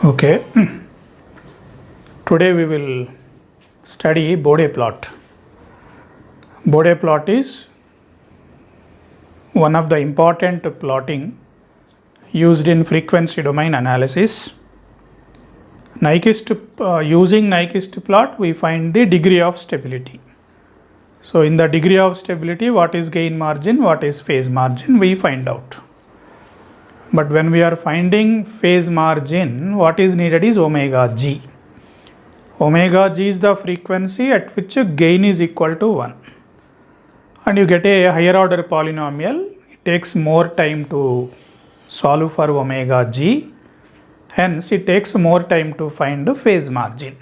Okay. Today we will study Bode plot. Bode plot is one of the important plotting used in frequency domain analysis. Using Nyquist plot, we find the degree of stability. So in the degree of stability, what is gain margin, what is phase margin, we find out. But when we are finding phase margin, what is needed is omega g. Omega g is the frequency at which gain is equal to 1. And you get a higher order polynomial. It takes more time to solve for omega g. Hence, it takes more time to find the phase margin.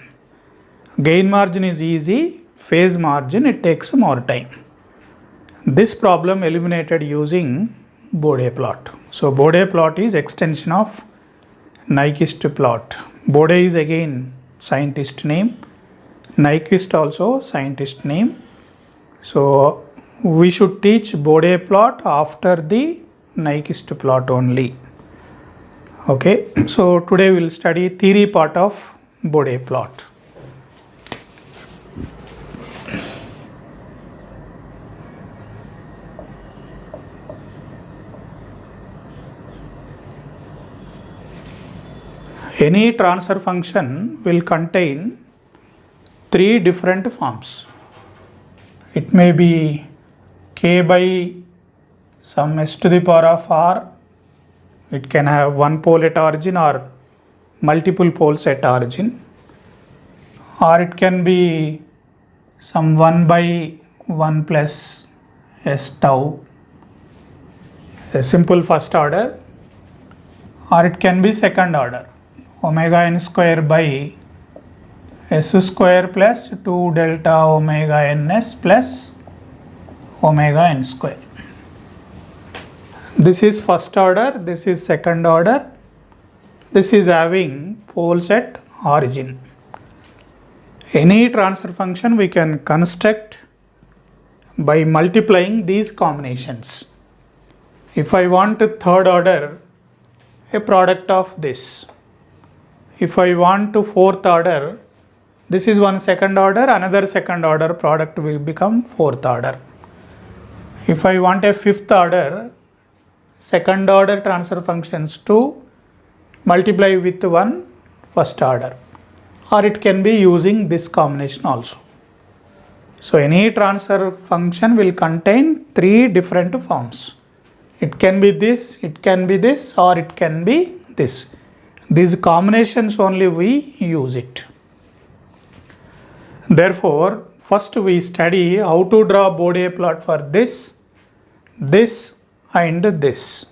Gain margin is easy. Phase margin, it takes more time. This problem eliminated using Bode plot. So Bode plot is extension of Nyquist plot. Bode is again scientist name. Nyquist also scientist name. So we should teach Bode plot after the Nyquist plot only. Okay. So today we will study theory part of Bode plot. Any transfer function will contain three different forms. It may be k by some s to the power of r. It can have one pole at origin or multiple poles at origin. Or it can be some 1 by 1 plus s tau, a simple first order. Or it can be second order, omega n square by s square plus 2 delta omega ns plus omega n square. This is first order, this is second order, this is having poles at origin. Any transfer function we can construct by multiplying these combinations. If I want a third order, a product of this. If I want to fourth order, this is one second order, another second order product will become fourth order. If I want a fifth order, second order transfer functions to multiply with one first order. Or it can be using this combination also. So any transfer function will contain three different forms. It can be this, it can be this, or it can be this. These combinations only we use it. Therefore, first we study how to draw Bode plot for this, this and this.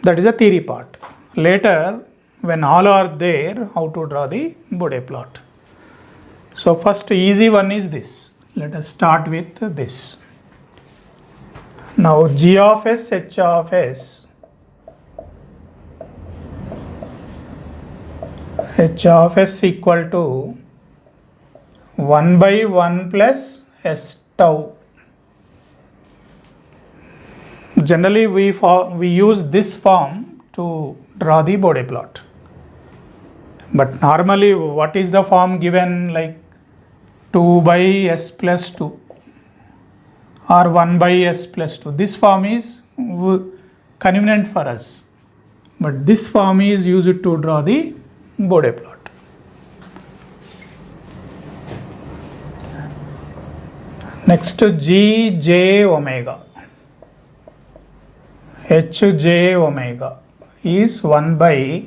That is a theory part. Later, when all are there, how to draw the Bode plot. So first easy one is this. Let us start with this. Now g of s, h of s, h of s equal to 1 by 1 plus s tau. Generally we use this form to draw the Bode plot. But normally what is the form given, like 2 by s plus 2 or 1 by s plus 2. This form is convenient for us. But this form is used to draw the Bode plot. Next g j omega, h j omega is 1 by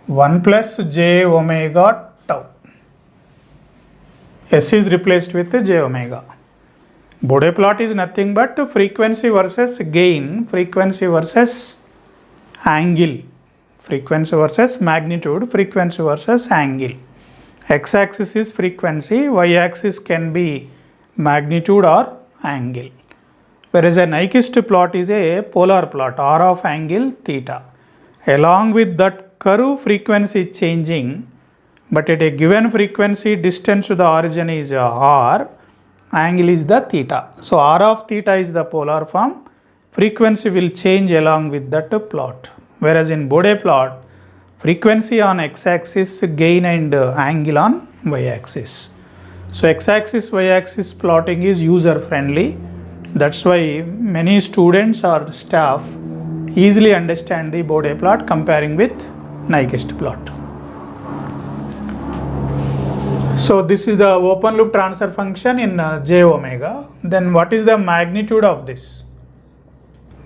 1 plus j omega tau. S is replaced with j omega. Bode plot is nothing but frequency versus gain, frequency versus angle, frequency versus magnitude, frequency versus angle. X-axis is frequency, y-axis can be magnitude or angle. Whereas a Nyquist plot is a polar plot, r of angle theta. Along with that curve, frequency is changing, but at a given frequency, distance to the origin is r, angle is the theta. So r of theta is the polar form. Frequency will change along with that plot. Whereas in Bode plot, frequency on x-axis, gain and angle on y-axis. So x-axis, y-axis plotting is user friendly. That's why many students or staff easily understand the Bode plot comparing with Nyquist plot. So this is the open loop transfer function in j omega. Then what is the magnitude of this?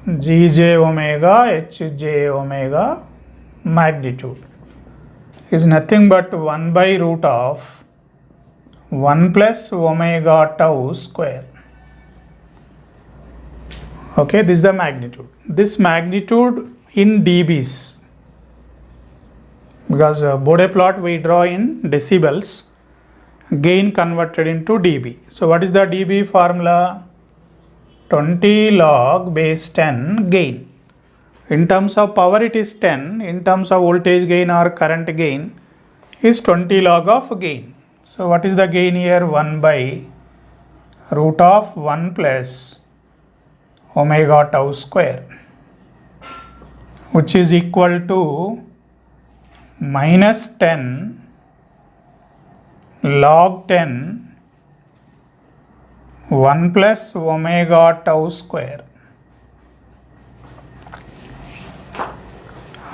Gj omega, hj omega magnitude is nothing but 1 by root of 1 plus omega tau square. Okay, this is the magnitude. This magnitude in dBs, because Bode plot we draw in decibels, gain converted into dB. So what is the dB formula? 20 log base 10 gain. In terms of power it is 10, in terms of voltage gain or current gain is 20 log of gain. So what is the gain here? 1 by root of 1 plus omega tau square, which is equal to minus 10 log 10 1 plus omega tau square.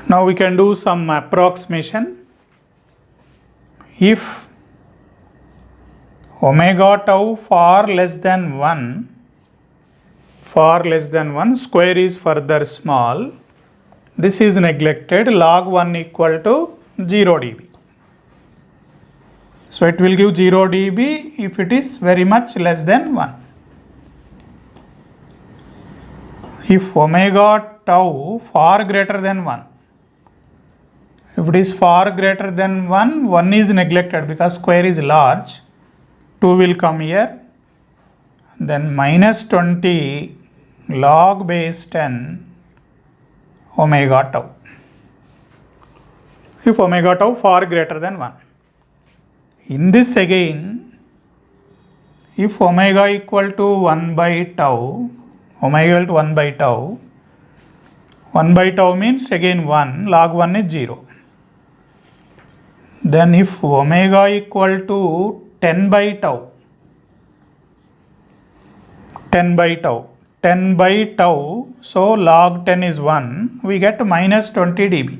Now we can do some approximation. If omega tau far less than 1, square is further small, this is neglected, log 1 equal to 0 dB. So it will give 0 dB if it is very much less than 1. If omega tau far greater than 1, if it is far greater than 1, 1 is neglected because square is large, 2 will come here, then minus 20 log base 10 omega tau. If omega tau far greater than 1. In this again, if omega equal to 1 by tau, 1 by tau means again 1, log 1 is 0. Then if omega equal to 10 by tau, 10 by tau, so log 10 is 1, we get minus 20 dB.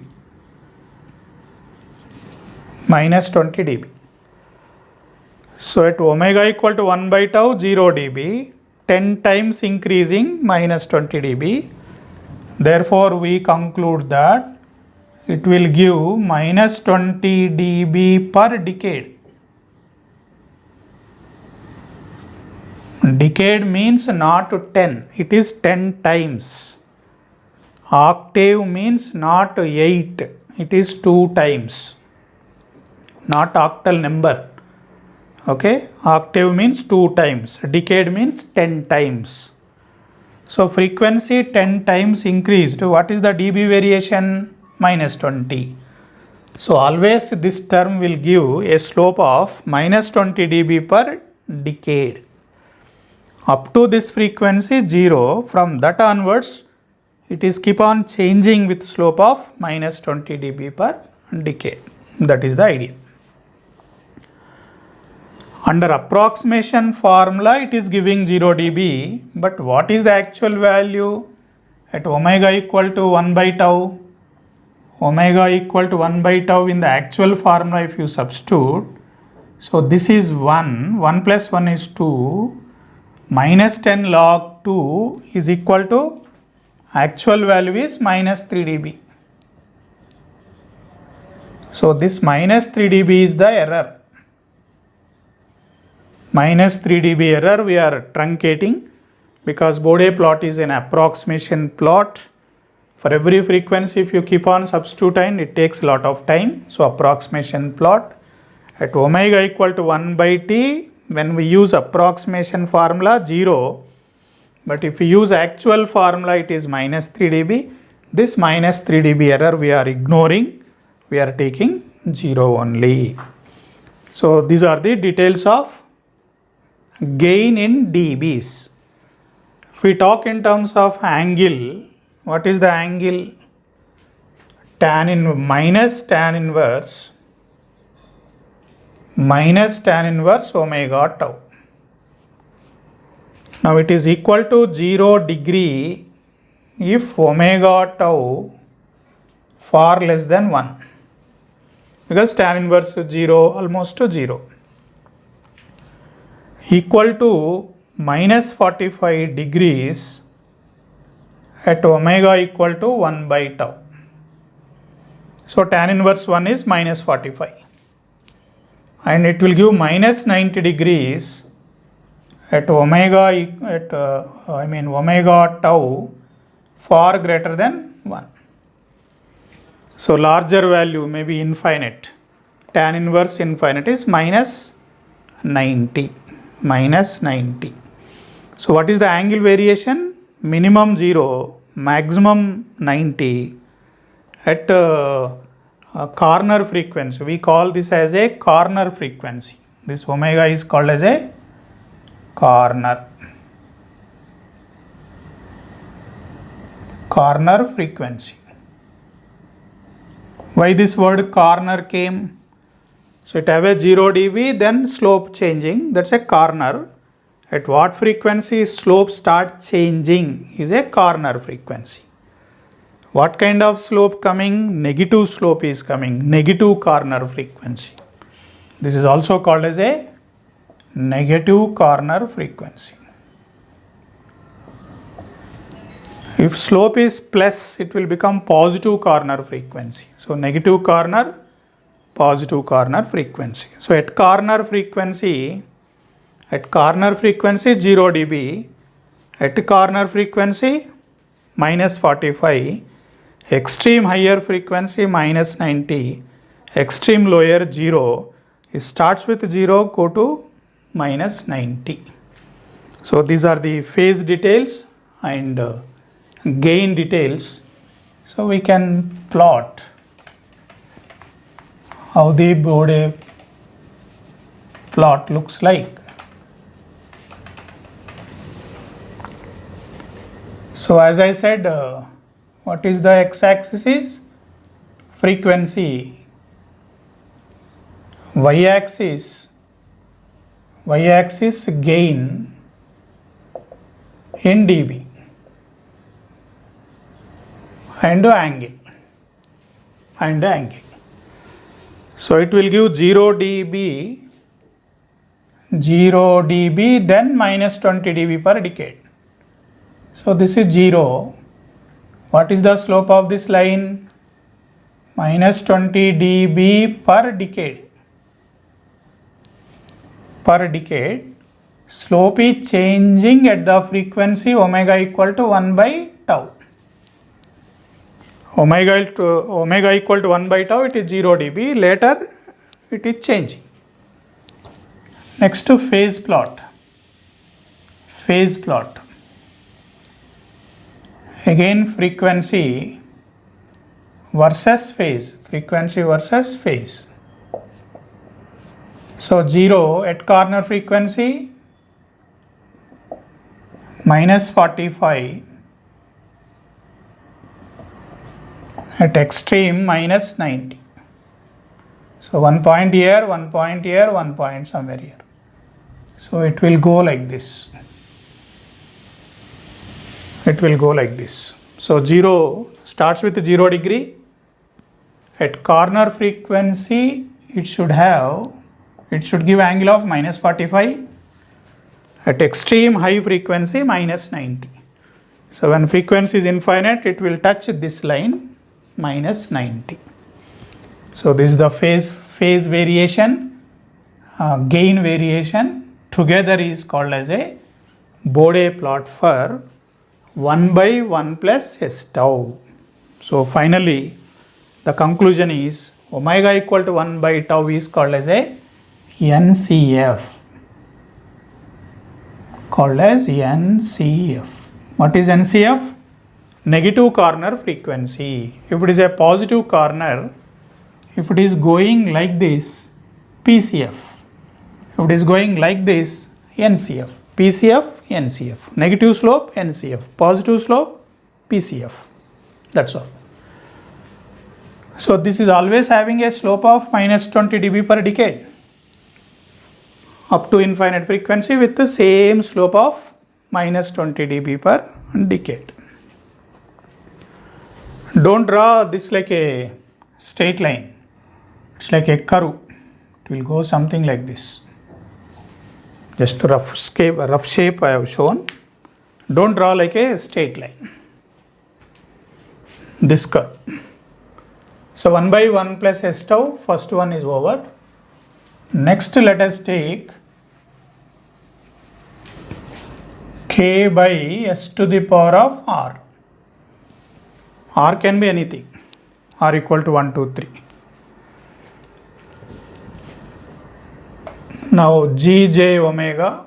Minus 20 dB. So at omega equal to 1 by tau, 0 dB, 10 times increasing minus 20 dB. Therefore, we conclude that it will give minus 20 dB per decade. Decade means not 10, it is 10 times. Octave means not 8, it is 2 times. Not octal number. Okay, octave means 2 times, decade means 10 times. So frequency 10 times increased. What is the dB variation? Minus 20. So always this term will give a slope of minus 20 dB per decade. Up to this frequency 0, from that onwards it is keep on changing with slope of minus 20 dB per decade. That is the idea. Under approximation formula, it is giving 0 dB, but what is the actual value? At omega equal to 1 by tau, omega equal to 1 by tau in the actual formula if you substitute, so this is 1, 1 plus 1 is 2, minus 10 log 2 is equal to, actual value is minus 3 dB. So this minus 3 dB is the error. Minus 3 dB error we are truncating because Bode plot is an approximation plot. For every frequency if you keep on substituting it takes a lot of time. So approximation plot at omega equal to 1 by t, when we use approximation formula 0, but if we use actual formula it is minus 3 dB. This minus 3 dB error we are ignoring, we are taking 0 only. So these are the details of gain in dBs. If we talk in terms of angle, what is the angle? minus tan inverse omega tau. Now it is equal to 0 degree if omega tau far less than 1, because tan inverse is 0, almost to 0. Equal to minus 45 degrees at omega equal to 1 by tau. So tan inverse 1 is minus 45, and it will give minus 90 degrees at omega omega tau far greater than 1. So larger value may be infinite. Tan inverse infinite is minus 90. So what is the angle variation? Minimum 0, maximum 90 at corner frequency. We call this as a corner frequency. This omega is called as a corner frequency. Why this word corner came? So it have a 0 dB, then slope changing, that's a corner. At what frequency slope start changing is a corner frequency. What kind of slope coming? Negative slope is coming, negative corner frequency. This is also called as a negative corner frequency. If slope is plus, it will become positive corner frequency. So negative corner, positive corner frequency. So at corner frequency 0 dB, at corner frequency minus 45, extreme higher frequency minus 90, extreme lower 0. It starts with 0, go to minus 90. So these are the phase details and gain details. So we can plot how the Bode plot looks like. So as I said, what is the x-axis is frequency, y-axis gain in dB, and angle. So it will give 0 dB then minus 20 dB per decade. So this is 0. What is the slope of this line? Minus 20 dB per decade. Slope is changing at the frequency omega equal to 1 by tau. Omega equal to 1 by tau, it is 0 dB. Later it is changing. Next to phase plot. Again frequency versus phase. So 0 at corner frequency minus 45, at extreme minus 90. So 1 point here, 1 point here, 1 point somewhere here. So it will go like this. So 0 starts with 0 degree. At corner frequency it should give angle of minus 45. At extreme high frequency minus 90. So when frequency is infinite, it will touch this line minus 90. So this is the phase variation, gain variation together is called as a Bode plot for 1 by 1 plus s tau. So finally the conclusion is omega equal to 1 by tau is called as a NCF. What is NCF? Negative corner frequency. If it is a positive corner, if it is going like this, PCF. If it is going like this, NCF. PCF, NCF. Negative slope, NCF. Positive slope, PCF. That's all. So this is always having a slope of minus 20 dB per decade up to infinite frequency with the same slope of minus 20 dB per decade. Don't draw this like a straight line. It's like a curve. It will go something like this. Just a rough shape I have shown. Don't draw like a straight line. This curve. So 1 by 1 plus s tau, first one is over. Next let us take k by s to the power of r. R can be anything. R equal to 1, 2, 3. Now Gj omega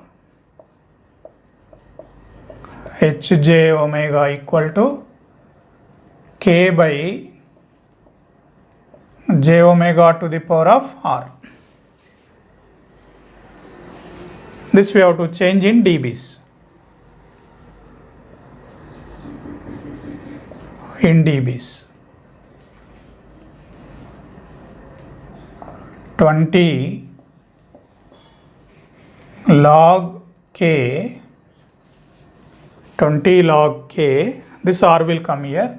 Hj omega equal to k by j omega to the power of r. This we have to change in dBs. In dBs. 20 log k, 20 log k, this r will come here,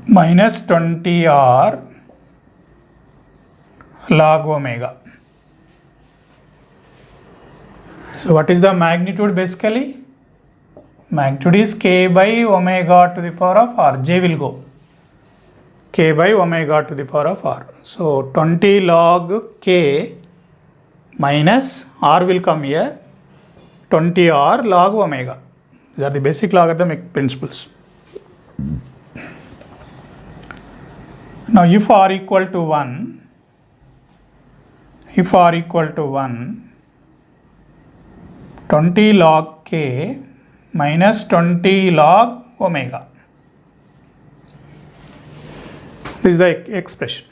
minus 20 r log omega. So what is the magnitude basically? Magnitude is k by omega to the power of r. J will go. K by omega to the power of r. So 20 log k minus r will come here, 20 r log omega. These are the basic logarithmic principles. Now if r equal to 1, 20 log k minus 20 log omega. This is the expression.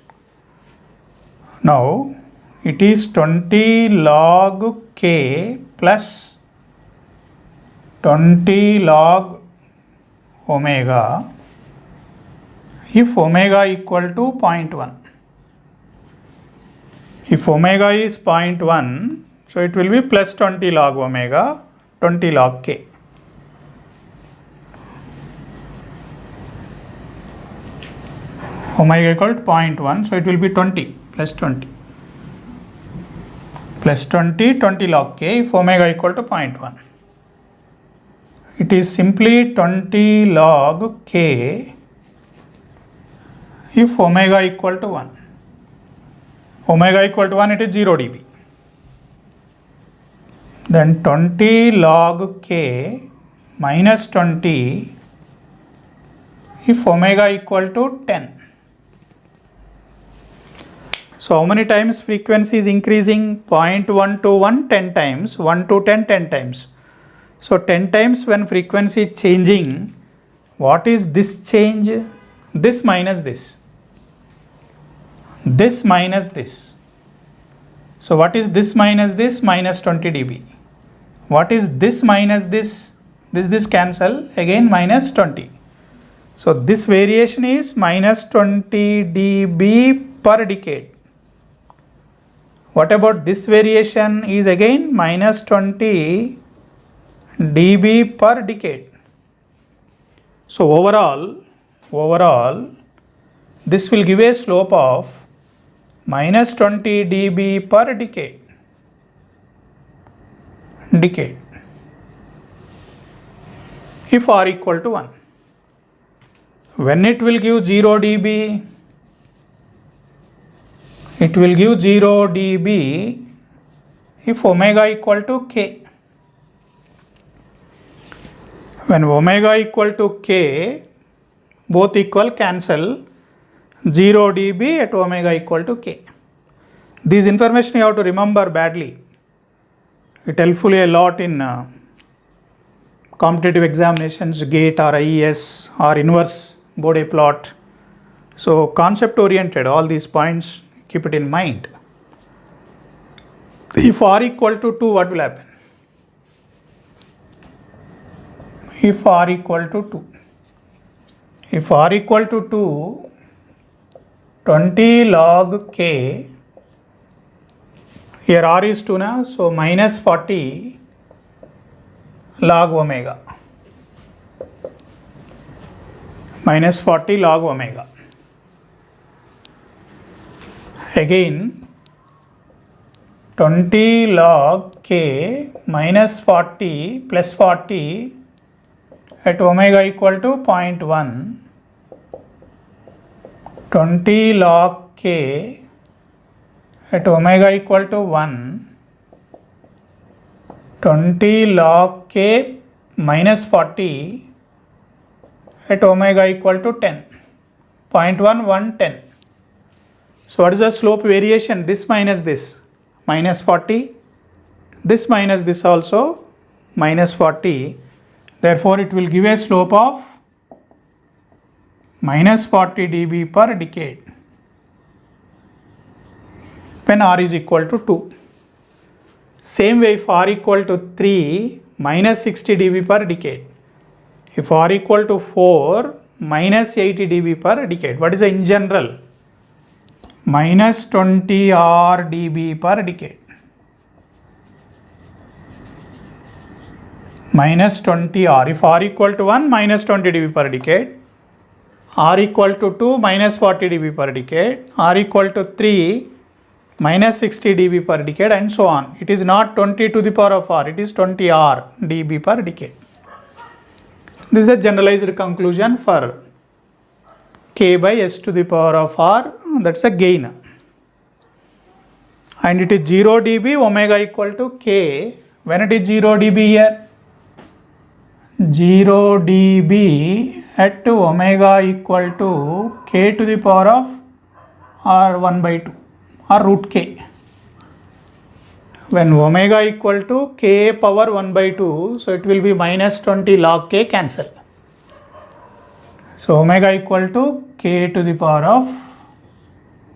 Now it is 20 log k plus 20 log omega if omega equal to 0.1. If omega is 0.1, so it will be plus 20 log omega, 20 log k. Omega equal to 0.1, so it will be 20 plus 20. Plus 20, 20 log k if omega equal to 0.1. It is simply 20 log k if omega equal to 1. Omega equal to 1, it is 0 dB. Then 20 log k minus 20 if omega equal to 10. So how many times frequency is increasing? 0.1 to 1, 10 times, 1 to 10, 10 times. So 10 times when frequency is changing, what is this change? This minus this. This minus this. So what is this minus this? Minus 20 dB. What is this minus this? This cancel, again minus 20. So this variation is minus 20 dB per decade. What about this variation is again minus 20 dB per decade. So overall, this will give a slope of minus 20 dB per decade. If r equal to 1. When it will give 0 dB, it will give 0 dB if omega equal to k. When omega equal to k, both equal cancel, 0 dB at omega equal to k. This information you have to remember badly. It helpful a lot in competitive examinations, GATE or IES or inverse Bode plot. So concept oriented, all these points keep it in mind. If r equal to 2, what will happen? If r equal to 2. If r equal to 2, 20 log k, here r is 2 now, so minus 40 log omega, minus 40 log omega. Again 20 log k minus 40 plus 40 at omega equal to 0.1, 20 log k at omega equal to 1, 20 log k minus 40 at omega equal to 10, 0.1, 1, 10. So what is the slope variation? This minus this, minus 40, this minus this also, minus 40. Therefore it will give a slope of minus 40 dB per decade when r is equal to 2. Same way, if r equal to 3, minus 60 dB per decade. If r equal to 4, minus 80 dB per decade. What is the in general? Minus 20 r dB per decade. Minus 20 r. If r equal to 1, minus 20 dB per decade. R equal to 2, minus 40 dB per decade. R equal to 3, minus 60 dB per decade, and so on. It is not 20 to the power of r, it is 20 r dB per decade. This is the generalized conclusion for k by s to the power of r, that's a gain. And it is 0 dB, omega equal to k. When it is 0 dB here? 0 dB at omega equal to k to the power of r 1 by 2 or root k. When omega equal to k power 1 by 2, so it will be minus 20 log k, cancel. So omega equal to k to the power of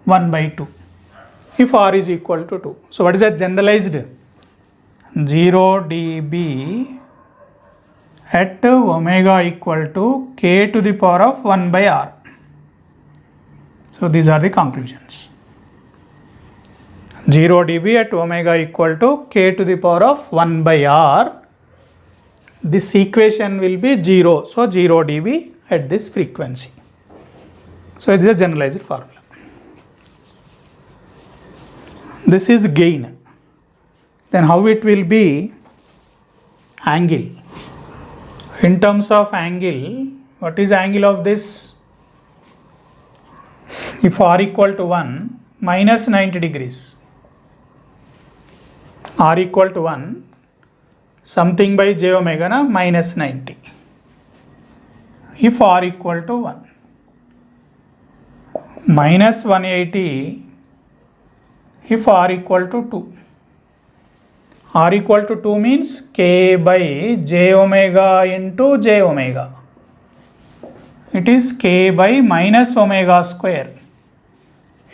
1 by 2 if r is equal to 2. So what is that generalized? 0 dB at omega equal to k to the power of 1 by r. So these are the conclusions. 0 dB at omega equal to k to the power of 1 by r. This equation will be 0. So 0 dB at this frequency. So this is a generalized formula. This is gain. Then how it will be? Angle. In terms of angle, what is angle of this? If r equal to 1, minus 90 degrees. R equal to 1, something by j omega na, minus 90. If r equal to 1, minus 180 if r equal to 2. R equal to 2 means k by j omega into j omega. It is k by minus omega square.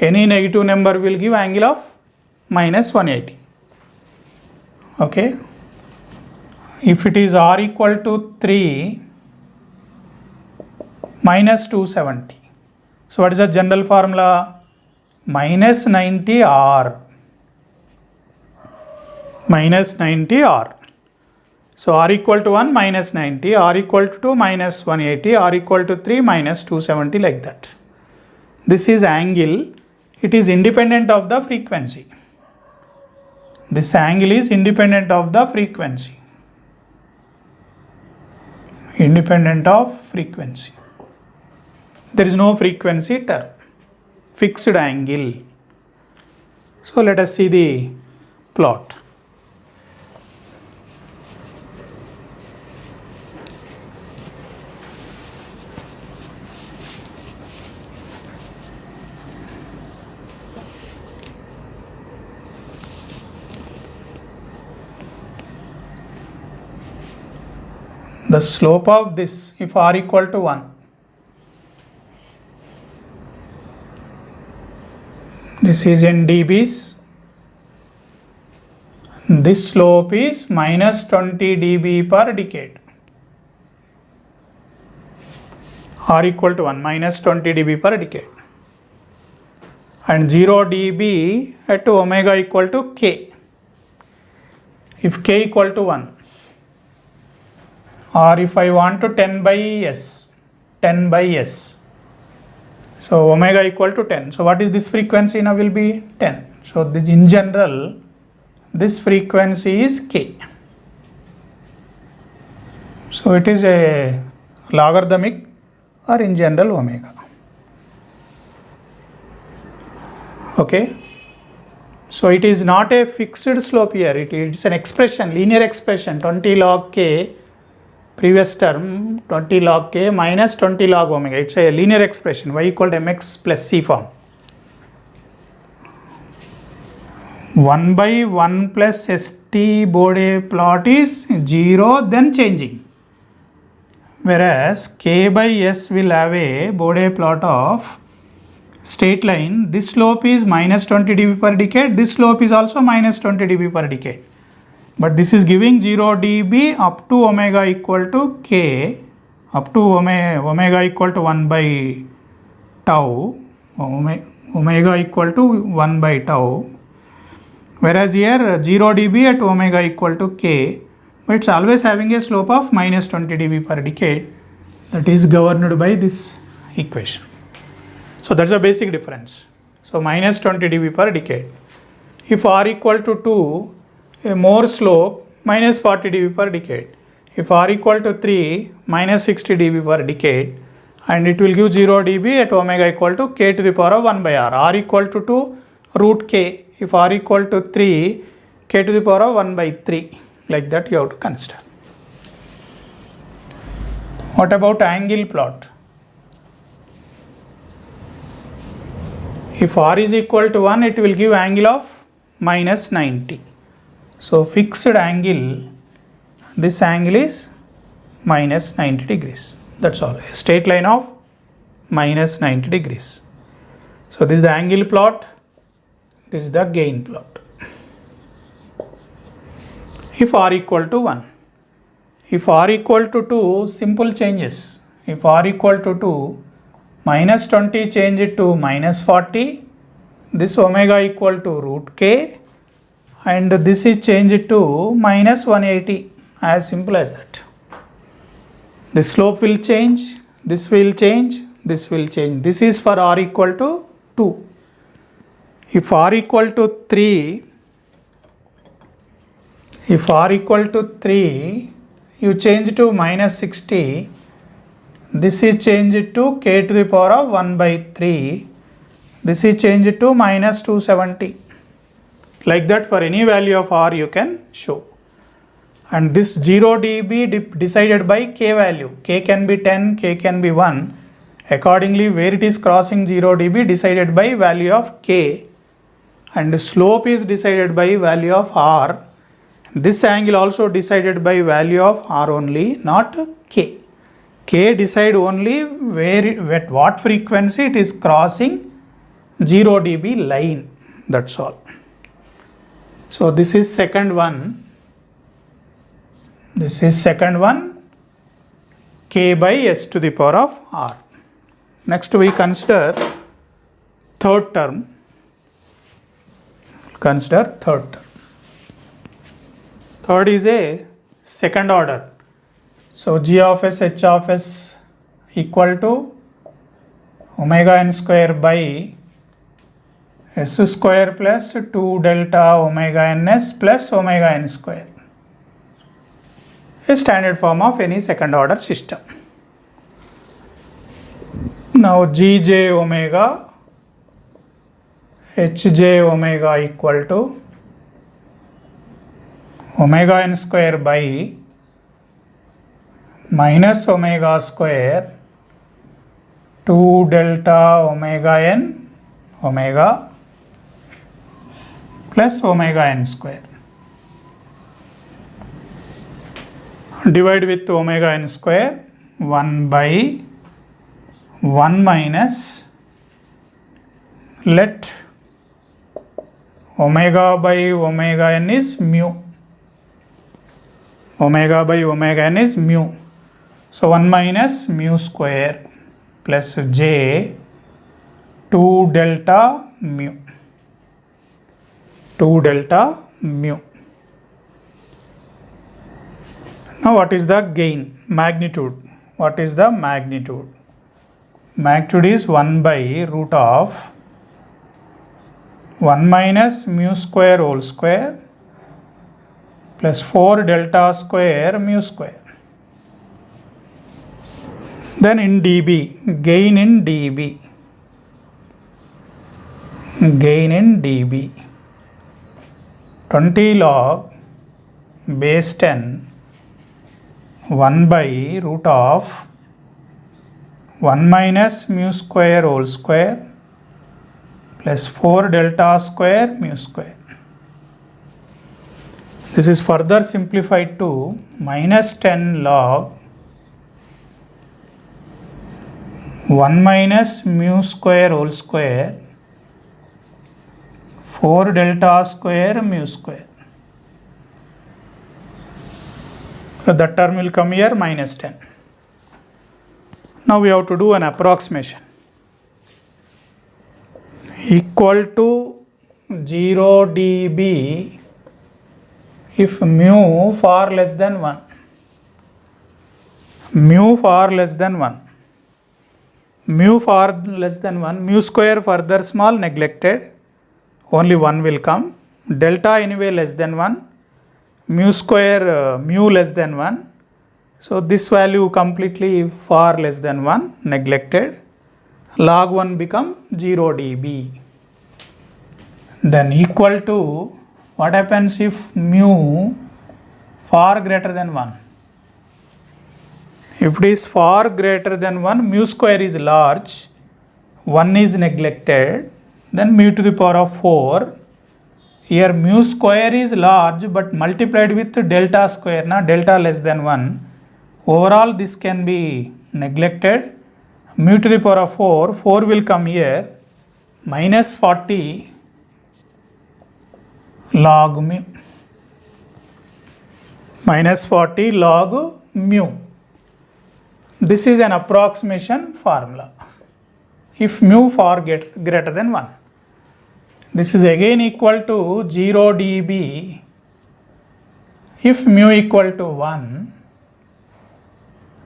Any negative number will give angle of minus 180. Okay. If it is r equal to 3, minus 270. So what is the general formula? Minus 90 r. Minus 90 r. So r equal to 1, minus 90, r equal to 2, minus 180, r equal to 3, minus 270, like that. This is angle. It is independent of the frequency. This angle is independent of the frequency. Independent of frequency. There is no frequency term. Fixed angle. So let us see the plot. The slope of this, if r equal to 1, this is in dBs. This slope is minus 20 dB per decade. R equal to 1, minus 20 dB per decade. and 0 dB at omega equal to k. If k equal to 1, or if I want to 10 by s, so omega equal to 10. So what is this frequency now will be 10. So this, in general, this frequency is k. So it is a logarithmic or in general omega. Okay. So it is not a fixed slope here. It is an expression, linear expression, 20 log k, previous term 20 log k minus 20 log omega. It's a linear expression, y equal to mx plus c form. 1 by 1 plus st Bode plot is 0, then changing. Whereas k by s will have a Bode plot of straight line. This slope is minus 20 dB per decade. This slope is also minus 20 dB per decade. But this is giving 0 dB up to omega equal to k, up to omega equal to 1 by tau, omega equal to 1 by tau. Whereas here 0 dB at omega equal to k, but it's always having a slope of minus 20 dB per decade. That is governed by this equation. So that's a basic difference. So minus 20 dB per decade. If r equal to 2, a more slope, minus 40 dB per decade. If r equal to 3, minus 60 dB per decade, and it will give 0 dB at omega equal to k to the power of 1 by r. R equal to 2, root k. If r equal to 3, k to the power of 1 by 3. Like that you have to consider. What about angle plot? If r is equal to 1, it will give angle of minus 90. So fixed angle, this angle is minus 90 degrees. That's all. A straight line of minus 90 degrees. So this is the angle plot. This is the gain plot. If r equal to 1. If r equal to 2, simple changes. If r equal to 2, minus 20 change it to minus 40. This omega equal to root k. And this is changed to minus 180. As simple as that. The slope will change. This will change. This will change. This is for r equal to 2. If r equal to 3, you change to minus 60. This is changed to k to the power of 1 by 3. This is changed to minus 270. Like that, for any value of r you can show. And this 0 dB decided by k value. K can be 10, k can be 1. Accordingly, where it is crossing 0 dB decided by value of k. And the slope is decided by value of r. This angle also decided by value of r only, not k. K decide only at what frequency it is crossing 0 dB line. That's all. So this is second one. This is second one, k by s to the power of r. Next we consider third term. Third is a second order. So g of s, h of s equal to omega n square by s square plus 2 delta omega ns plus omega n square. A standard form of any second order system. Now gj omega, hj omega equal to omega n square by minus omega square 2 delta omega n omega plus omega n square. Divide with omega n square 1 by 1 minus, let omega by omega n is mu. Omega by omega n is mu. So 1 minus mu square plus j 2 delta mu. 2 delta mu. Now what is the gain? Magnitude. What is the magnitude? Magnitude is 1 by root of 1 minus mu square whole square plus 4 delta square mu square. Then in dB, gain in dB. Gain in dB. 20 log base 10 1 by root of 1 minus mu square whole square plus 4 delta square mu square. This is further simplified to minus 10 log 1 minus mu square whole square 4 delta square mu square. So that term will come here minus 10. Now we have to do an approximation. Equal to 0 dB if mu far less than 1. Mu far less than 1. Mu far less than 1. Mu square further small neglected. Only 1 will come. Delta anyway less than 1. Mu square mu less than 1. So this value completely far less than 1 neglected. Log 1 become 0 dB. Then equal to, what happens if mu far greater than 1? If it is far greater than 1, mu square is large, 1 is neglected, then mu to the power of 4. Here mu square is large but multiplied with delta square, delta less than 1. Overall this can be neglected. Mu to the power of 4, 4 will come here, minus 40 log mu. Minus 40 log mu. This is an approximation formula. If mu far greater than 1. This is again equal to 0 dB if mu equal to 1.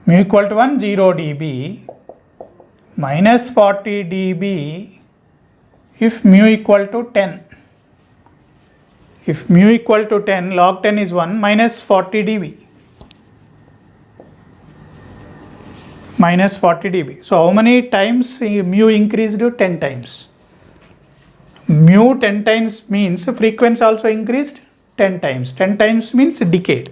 Mu equal to 1, 0 dB minus 40 dB if mu equal to 10. If mu equal to 10, log 10 is 1, minus 40 dB. Minus 40 dB. So how many times mu increased? 10 times. Mu 10 times means frequency also increased 10 times. 10 times means decade.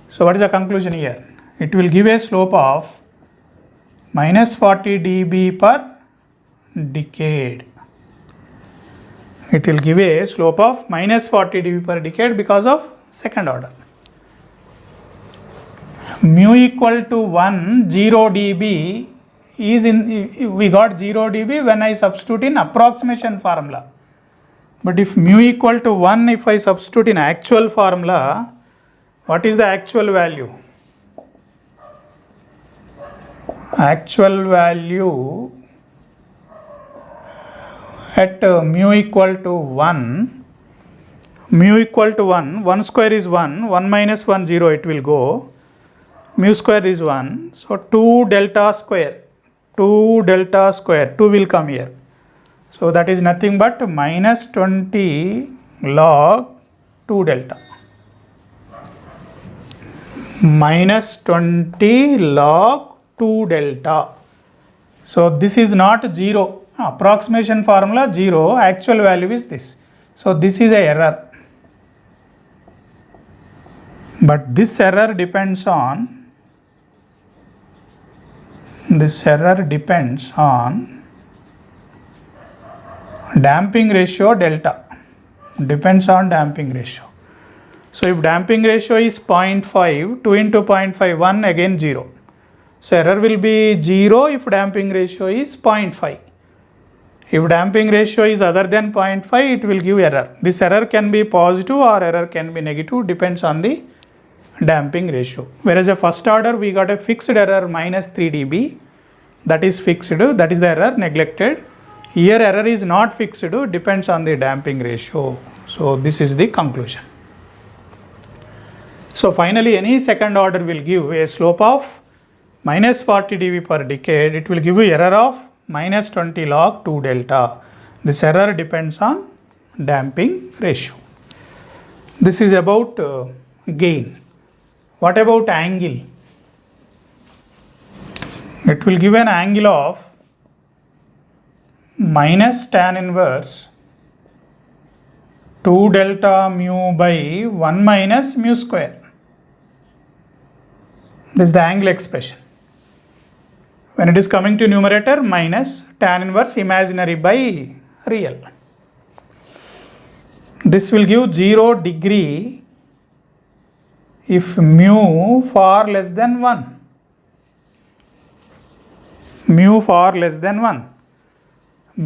So what is the conclusion here? It will give a slope of minus 40 dB per decade. It will give a slope of minus 40 dB per decade because of second order. Mu equal to 1, 0 dB is we got 0 dB when I substitute in approximation formula. But if mu equal to 1, if I substitute in actual formula, what is the actual value? Actual value at mu equal to 1, mu equal to 1, 1 square is 1, 1 minus 1, 0, it will go. Mu square is 1, so 2 delta square, 2 delta square, 2 will come here. So that is nothing but minus 20 log 2 delta. Minus 20 log 2 delta. So this is not 0. Approximation formula 0, actual value is this. So this is a error. But this error depends on damping ratio delta. Depends on damping ratio. So if damping ratio is 0.5, 2 into 0.5, 1, again 0. So error will be 0 if damping ratio is 0.5. If damping ratio is other than 0.5, it will give error. This error can be positive or error can be negative, depends on the damping ratio. Whereas a first order, we got a fixed error minus 3 dB. That is fixed, that is the error neglected. Here error is not fixed, depends on the damping ratio. So this is the conclusion. So finally any second order will give a slope of minus 40 dB per decade. It will give you error of minus 20 log 2 delta. This error depends on damping ratio. This is about gain. What about angle? It will give an angle of minus tan inverse 2 delta mu by 1 minus mu square. This is the angle expression. When it is coming to numerator, minus tan inverse imaginary by real. This will give 0 degree if mu far less than 1. Mu far less than 1.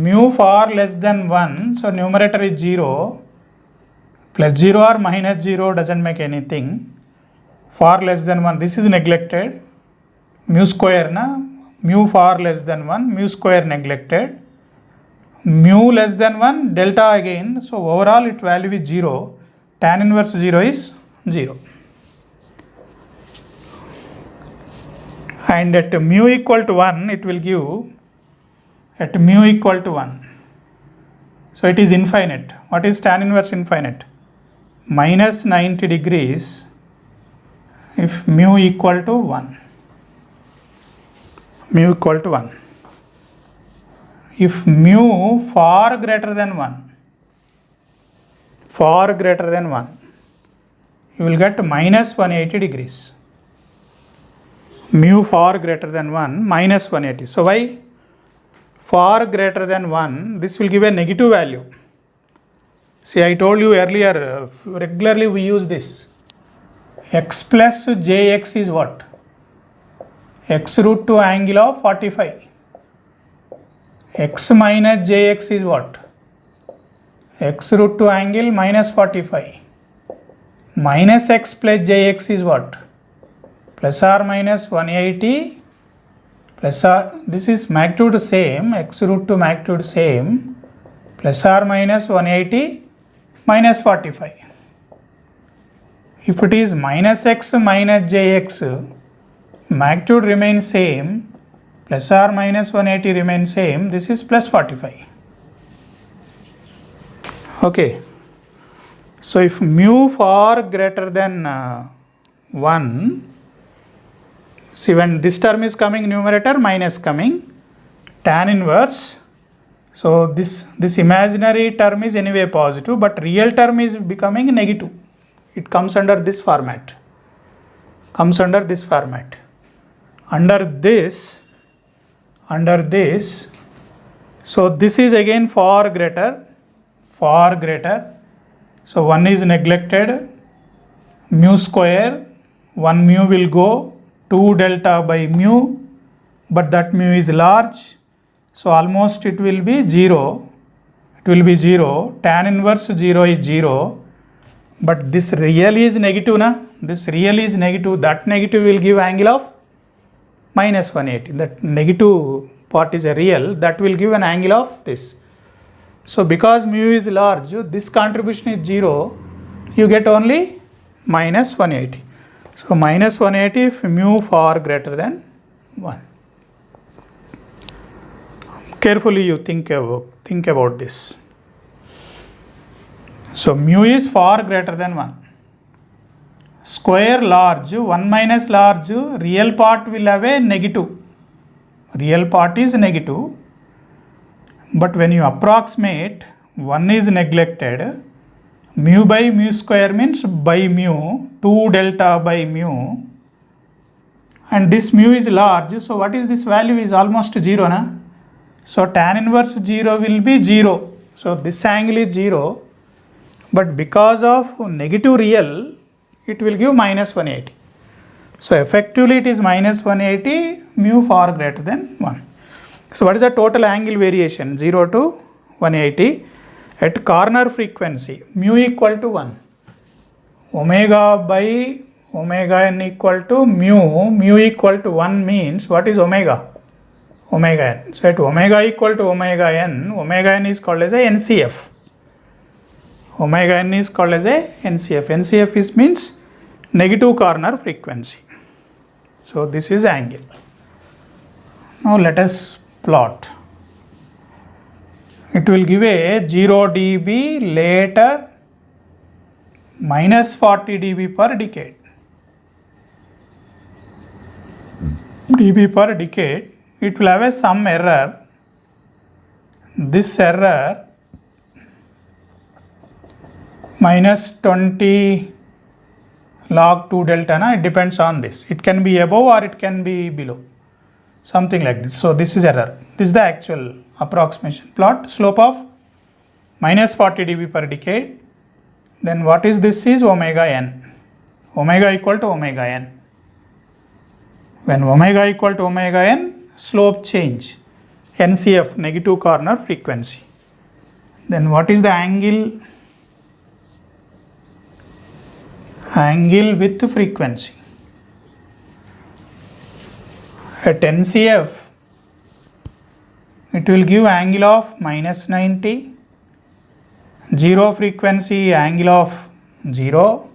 Mu far less than 1, so numerator is 0. Plus 0 or minus 0 doesn't make anything. Far less than 1, this is neglected. Mu square na, mu far less than 1, mu square neglected. Mu less than 1, delta again, so overall its value is 0. Tan inverse 0 is 0. And at mu equal to 1, it will give at mu equal to 1. So it is infinite. What is tan inverse infinite? Minus 90 degrees if mu equal to 1. Mu equal to 1. If mu far greater than 1, far greater than 1, you will get minus 180 degrees. Mu far greater than 1, minus 180. So why? Far greater than 1, this will give a negative value. See, I told you earlier, regularly we use this. X plus jx is what? X root 2 angle of 45. X minus jx is what? X root 2 angle minus 45. Minus x plus jx is what? Plus or minus 180 plus or, this is magnitude same, x root 2 magnitude same, plus or minus 180 minus 45. If it is minus x minus jx, magnitude remains same, plus or minus 180 remains same, this is plus 45. Okay. So if mu far greater than 1, see when this term is coming numerator, minus coming, tan inverse. So this imaginary term is anyway positive, but real term is becoming negative. It comes under this format. Comes under this format. Under this, so this is again far greater. So 1 is neglected. Mu square, 1 mu will go, 2 delta by mu, but that mu is large. So almost it will be 0. It will be 0. Tan inverse 0 is 0. But this real is negative na? This real is negative. That negative will give angle of minus 180. That negative part is a real. That will give an angle of this. So because mu is large, this contribution is 0. You get only minus 180. So minus 180 if mu far greater than 1. Carefully you think about this. So mu is far greater than 1. Square large, 1 minus large, real part will have a negative. Real part is negative. But when you approximate, 1 is neglected. Mu by mu square means by mu, 2 delta by mu. And this mu is large. So what is this value is almost 0. Na? So tan inverse 0 will be 0. So this angle is 0. But because of negative real, it will give minus 180. So effectively it is minus 180, mu far greater than 1. So what is the total angle variation? 0 to 180 at corner frequency, mu equal to 1. Omega by omega n equal to mu, mu equal to 1 means what is omega? omega n. So at omega equal to omega n is called as a NCF. Omega n is called as a NCF. NCF is means negative corner frequency. So this is angle. Now let us plot. It will give a 0 dB later minus 40 dB per decade. dB per decade, it will have a some error. This error minus 20 log 2 delta, it depends on this. It can be above or it can be below, something like this. So this is error. This is the actual approximation plot. Slope of minus 40 dB per decade. Then what is this is omega n. Omega equal to omega n. When omega equal to omega n, slope change. NCF, negative corner frequency. Then what is the angle? Angle with frequency. At NCF, it will give angle of minus 90, 0 frequency angle of 0,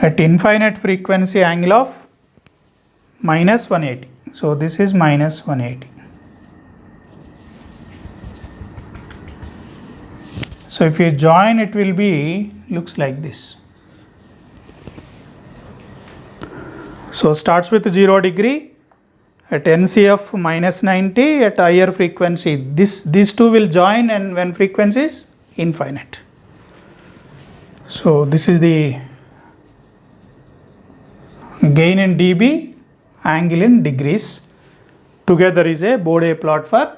at infinite frequency angle of minus 180. So this is minus 180. So if you join, it will be looks like this. So starts with 0 degree at NCF minus 90 at higher frequency. These two will join and when frequency is infinite. So this is the gain in dB, angle in degrees. Together is a Bode plot for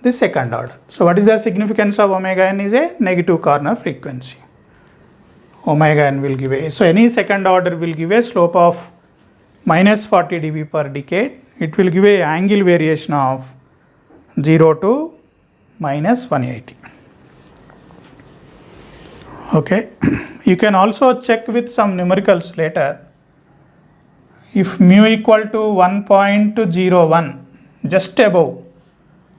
the second order. So what is the significance of omega n is a negative corner frequency. Omega n will give a, so any second order will give a slope of minus 40 dB per decade. It will give a angle variation of 0 to minus 180. Okay. You can also check with some numericals later. If mu equal to 1.01, just above,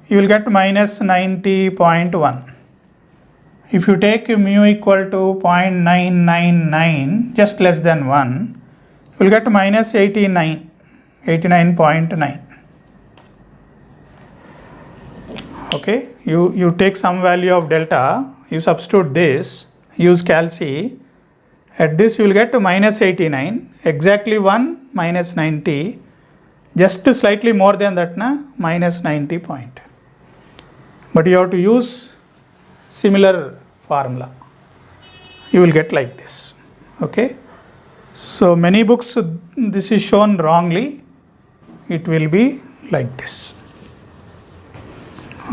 you will get minus 90.1. If you take mu equal to 0.999, just less than 1, you will get minus 89.9. Okay, you take some value of delta, you substitute this, use calci, at this you will get to minus 89, exactly 1 minus 90, just slightly more than that, minus 90 point. But you have to use similar formula. You will get like this. Okay. So many books this is shown wrongly. It will be like this.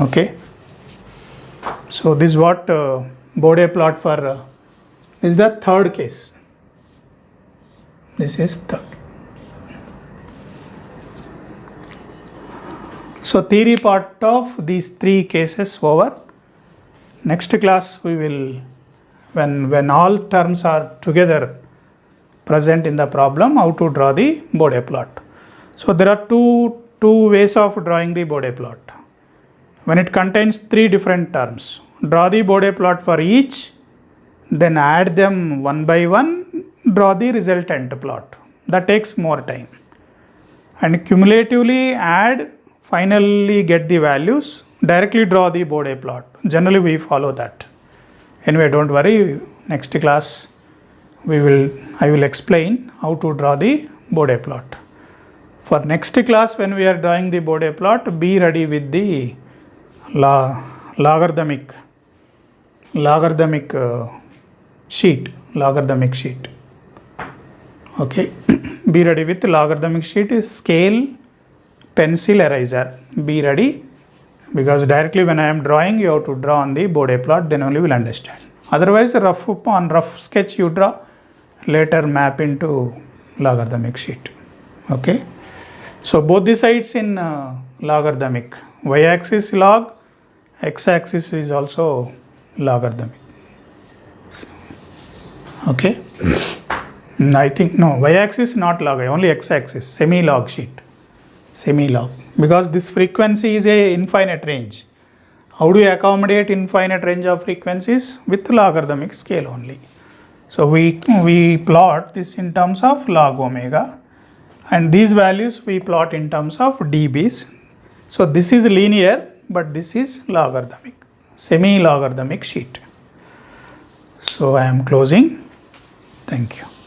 Okay. So this is what Bode plot for this is the third case. This is third. So theory part of these three cases over. Next class we will, when all terms are together present in the problem, how to draw the Bode plot. So there are two ways of drawing the Bode plot. When it contains three different terms, draw the Bode plot for each, then add them one by one, draw the resultant plot. That takes more time. And cumulatively add, finally get the values, directly draw the Bode plot. Generally we follow that. Anyway, don't worry, next class I will explain how to draw the Bode plot. For next class when we are drawing the Bode plot, be ready with the logarithmic sheet. Okay, be ready with logarithmic sheet, scale, pencil, eraser. Be ready, because directly when I am drawing, you have to draw on the Bode plot, then only will understand. Otherwise, rough sketch you draw, later map into logarithmic sheet. Okay, so both the sides in logarithmic, y-axis log, x-axis is also logarithmic. Okay, I think no, y-axis not log, only x-axis, semi-log sheet. semi-log, because this frequency is a infinite range. How do you accommodate infinite range of frequencies? With logarithmic scale only. So we plot this in terms of log omega, and these values we plot in terms of dBs. So this is linear, but this is logarithmic, semi-logarithmic sheet. So I am closing. Thank you.